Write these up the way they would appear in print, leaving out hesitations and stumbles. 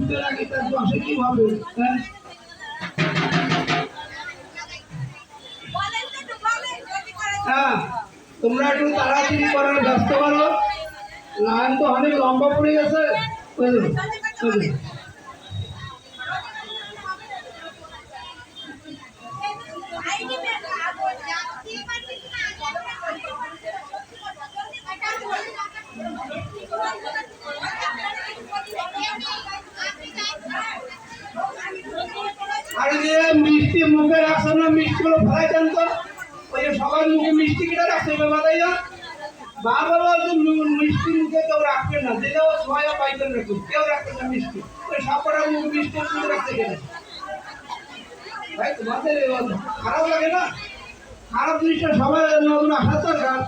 পুজোর আগে তার বসে কি হবে? হ্যাঁ, তোমরা একটু তাড়াতাড়ি করার ব্যস্ত করো, লাইন তো অনেক লম্বা পড়ে গেছে। আরে যে মিষ্টি মুখে রাখছো না, মিষ্টিগুলো ফেলাই দেন তো। ওই যে সবার মুখে মিষ্টি কিটা রাখছে বাবাই না, বাবা বলছে মিষ্টি মুখে কেউ রাখবে না, যেটাও সবাই পাইতেন রাখুন, কেউ রাখবেন না মিষ্টি। ওই সবার মুখে মিষ্টি মুখে রাখতে গেলে ভাই তোমাদের খারাপ লাগে না? খারাপ জিনিসটা সবাই নতুন আসার দরকার।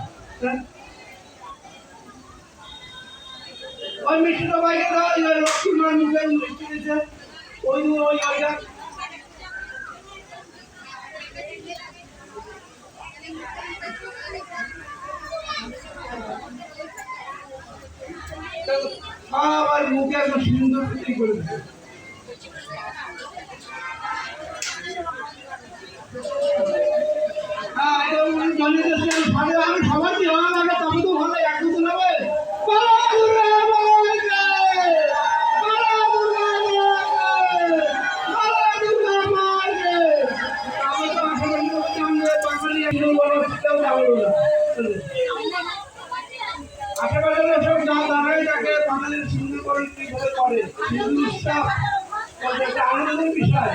ওই মিষ্টিটা বাইকে দাও, লক্ষ্মী মার মুখে মিষ্টি দিতে ওই ওই ওইটা সবার মুখে একদম সুন্দর করে দিতে। হ্যাঁ, আমি সবাই দেওয়া লাগে, তবে তো ভালো এক দুটো নেবে। আশেপাশে সব দাঁড়াই থাকে, বাঙালির সুন্দরকরণ কিভাবে করে, একটা আনন্দের বিষয়।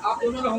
आप दोनों रहो।